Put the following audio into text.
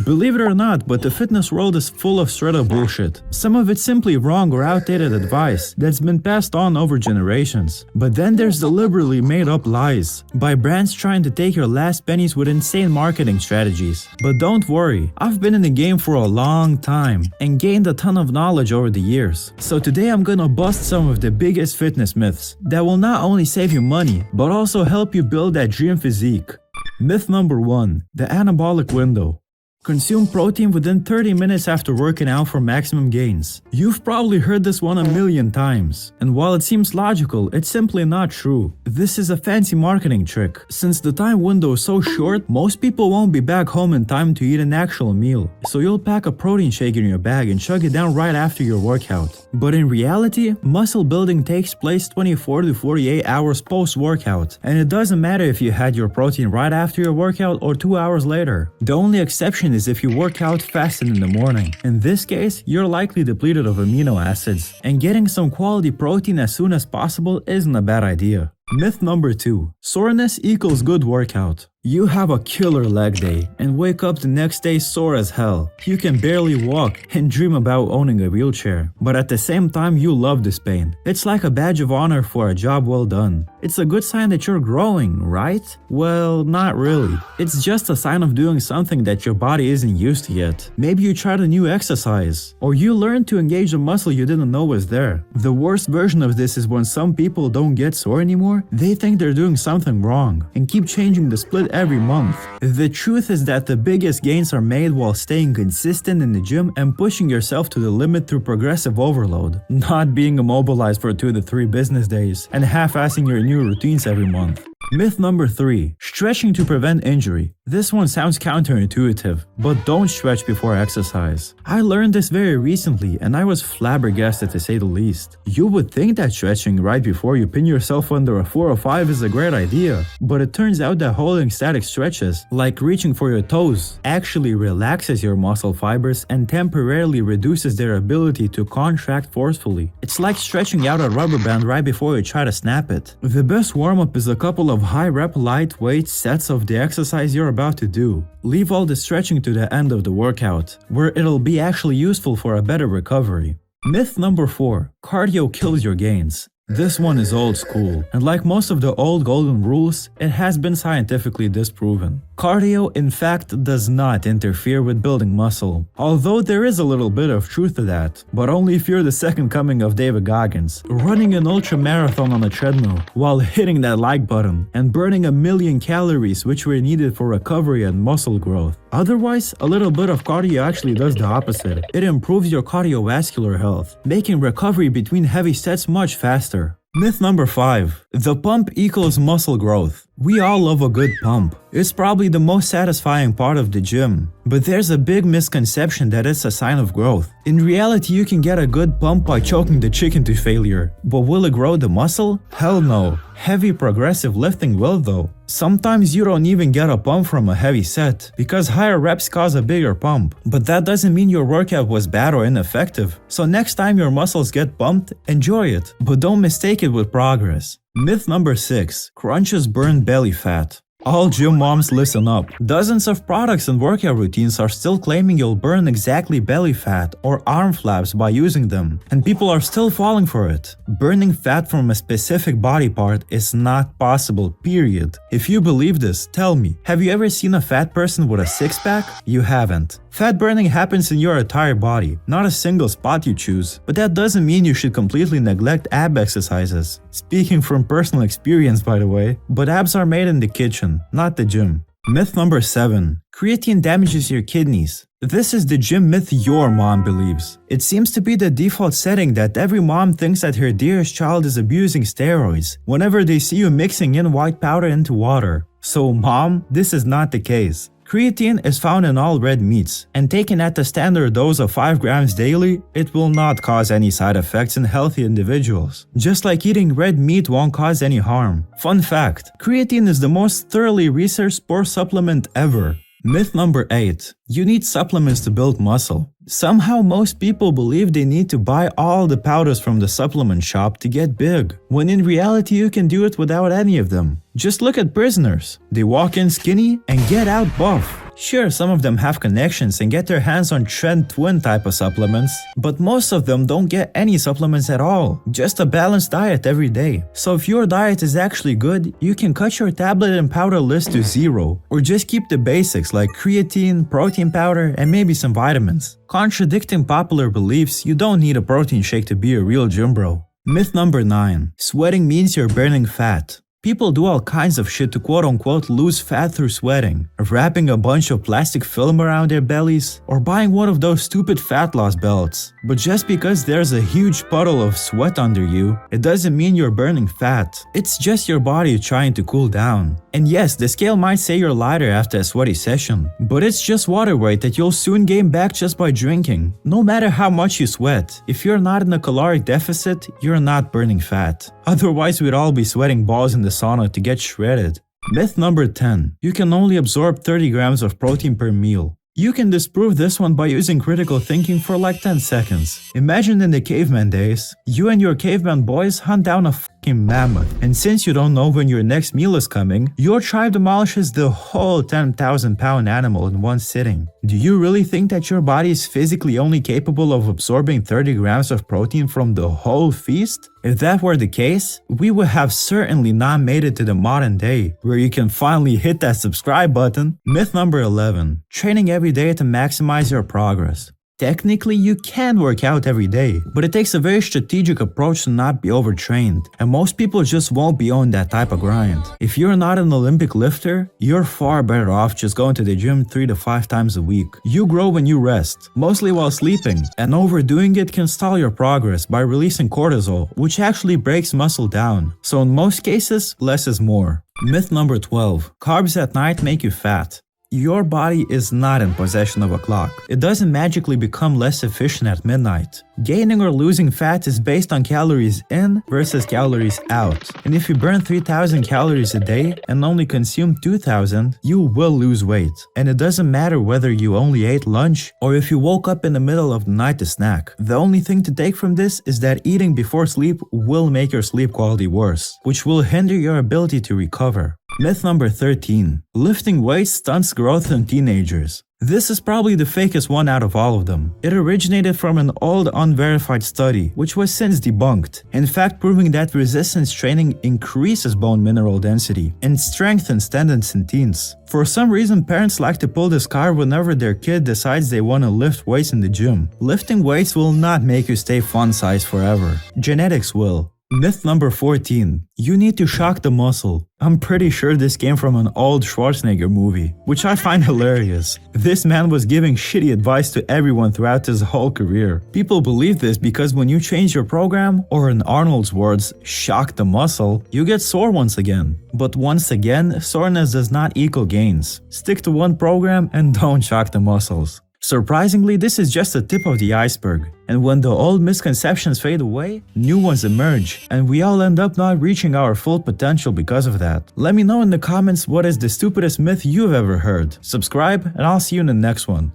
Believe it or not, but the fitness world is full of straight up bullshit. Some of it's simply wrong or outdated advice that's been passed on over generations. But then there's deliberately made up lies by brands trying to take your last pennies with insane marketing strategies. But don't worry, I've been in the game for a long time and gained a ton of knowledge over the years. So today I'm gonna bust some of the biggest fitness myths that will not only save you money, but also help you build that dream physique. Myth number 1. The anabolic window. Consume protein within 30 minutes after working out for maximum gains. You've probably heard this one a million times, and while it seems logical, it's simply not true. This is a fancy marketing trick. Since the time window is so short, most people won't be back home in time to eat an actual meal, so you'll pack a protein shake in your bag and chug it down right after your workout. But in reality, muscle building takes place 24 to 48 hours post-workout, and it doesn't matter if you had your protein right after your workout or 2 hours later. The only exception is if you work out fasted in the morning. In this case, you're likely depleted of amino acids, and getting some quality protein as soon as possible isn't a bad idea. Myth number 2. Soreness equals good workout. You have a killer leg day and wake up the next day sore as hell. You can barely walk and dream about owning a wheelchair, but at the same time you love this pain. It's like a badge of honor for a job well done. It's a good sign that you're growing, right? Well, not really. It's just a sign of doing something that your body isn't used to yet. Maybe you tried a new exercise, or you learned to engage a muscle you didn't know was there. The worst version of this is when some people don't get sore anymore. They think they're doing something wrong and keep changing the split every month. The truth is that the biggest gains are made while staying consistent in the gym and pushing yourself to the limit through progressive overload, not being immobilized for 2 to 3 business days and half-assing your new routines every month. Myth number 3. Stretching to prevent injury. This one sounds counterintuitive, but don't stretch before exercise. I learned this very recently and I was flabbergasted to say the least. You would think that stretching right before you pin yourself under a 405 is a great idea, but it turns out that holding static stretches, like reaching for your toes, actually relaxes your muscle fibers and temporarily reduces their ability to contract forcefully. It's like stretching out a rubber band right before you try to snap it. The best warm-up is a couple of high-rep lightweight sets of the exercise you're about to do. Leave all the stretching to the end of the workout, where it'll be actually useful for a better recovery. Myth number 4. Cardio kills your gains. This one is old school, and like most of the old golden rules, it has been scientifically disproven. Cardio, in fact, does not interfere with building muscle, although there is a little bit of truth to that, but only if you're the second coming of David Goggins, running an ultra marathon on a treadmill while hitting that like button and burning 1,000,000 calories which were needed for recovery and muscle growth. Otherwise, a little bit of cardio actually does the opposite. It improves your cardiovascular health, making recovery between heavy sets much faster. Myth number 5. The pump equals muscle growth. We all love a good pump. It's probably the most satisfying part of the gym. But there's a big misconception that it's a sign of growth. In reality, you can get a good pump by choking the chicken to failure. But will it grow the muscle? Hell no. Heavy progressive lifting will though. Sometimes you don't even get a pump from a heavy set, because higher reps cause a bigger pump. But that doesn't mean your workout was bad or ineffective. So next time your muscles get pumped, enjoy it. But don't mistake it with progress. Myth number 6. Crunches burn belly fat. All gym moms, listen up. Dozens of products and workout routines are still claiming you'll burn exactly belly fat or arm flaps by using them, and people are still falling for it. Burning fat from a specific body part is not possible, period. If you believe this, tell me, have you ever seen a fat person with a six-pack? You haven't. Fat burning happens in your entire body, not a single spot you choose, but that doesn't mean you should completely neglect ab exercises. Speaking from personal experience, by the way, but abs are made in the kitchen, not the gym. Myth number 7. Creatine damages your kidneys. This is the gym myth your mom believes. It seems to be the default setting that every mom thinks that her dearest child is abusing steroids whenever they see you mixing in white powder into water. So mom, this is not the case. Creatine is found in all red meats, and taken at the standard dose of 5 grams daily, it will not cause any side effects in healthy individuals. Just like eating red meat won't cause any harm. Fun fact, creatine is the most thoroughly researched sports supplement ever. Myth number 8. You need supplements to build muscle. Somehow most people believe they need to buy all the powders from the supplement shop to get big, when in reality you can do it without any of them. Just look at prisoners. They walk in skinny and get out buff. Sure, some of them have connections and get their hands on Trend Twin type of supplements, but most of them don't get any supplements at all, just a balanced diet every day. So if your diet is actually good, you can cut your tablet and powder list to 0, or just keep the basics like creatine, protein powder, and maybe some vitamins. Contradicting popular beliefs, you don't need a protein shake to be a real gym bro. Myth number 9. Sweating means you're burning fat. People do all kinds of shit to quote-unquote lose fat through sweating, wrapping a bunch of plastic film around their bellies, or buying one of those stupid fat loss belts. But just because there's a huge puddle of sweat under you, it doesn't mean you're burning fat. It's just your body trying to cool down. And yes, the scale might say you're lighter after a sweaty session, but it's just water weight that you'll soon gain back just by drinking. No matter how much you sweat, if you're not in a caloric deficit, you're not burning fat. Otherwise, we'd all be sweating balls in the sauna to get shredded. Myth number 10. You can only absorb 30 grams of protein per meal. You can disprove this one by using critical thinking for like 10 seconds. Imagine in the caveman days, you and your caveman boys hunt down a fucking mammoth, and since you don't know when your next meal is coming, your tribe demolishes the whole 10,000-pound animal in one sitting. Do you really think that your body is physically only capable of absorbing 30 grams of protein from the whole feast? If that were the case, we would have certainly not made it to the modern day, where you can finally hit that subscribe button. Myth number 11. Training every day to maximize your progress. Technically, you can work out every day, but it takes a very strategic approach to not be overtrained, and most people just won't be on that type of grind. If you're not an Olympic lifter, you're far better off just going to the gym 3 to 5 times a week. You grow when you rest, mostly while sleeping, and overdoing it can stall your progress by releasing cortisol, which actually breaks muscle down. So in most cases, less is more. Myth number 12. Carbs at night make you fat. Your body is not in possession of a clock. It doesn't magically become less efficient at midnight. Gaining or losing fat is based on calories in versus calories out. And if you burn 3,000 calories a day and only consume 2,000, you will lose weight. And it doesn't matter whether you only ate lunch or if you woke up in the middle of the night to snack. The only thing to take from this is that eating before sleep will make your sleep quality worse, which will hinder your ability to recover. Myth number 13. Lifting weights stunts growth in teenagers. This is probably the fakest one out of all of them. It originated from an old unverified study, which was since debunked, in fact proving that resistance training increases bone mineral density and strengthens tendons in teens. For some reason, parents like to pull this card whenever their kid decides they want to lift weights in the gym. Lifting weights will not make you stay fun size forever. Genetics will. Myth number 14. You need to shock the muscle. I'm pretty sure this came from an old Schwarzenegger movie, which I find hilarious. This man was giving shitty advice to everyone throughout his whole career. People believe this because when you change your program, or in Arnold's words, shock the muscle, you get sore once again. But once again, soreness does not equal gains. Stick to one program and don't shock the muscles. Surprisingly, this is just the tip of the iceberg, and when the old misconceptions fade away, new ones emerge, and we all end up not reaching our full potential because of that. Let me know in the comments what is the stupidest myth you've ever heard. Subscribe, and I'll see you in the next one.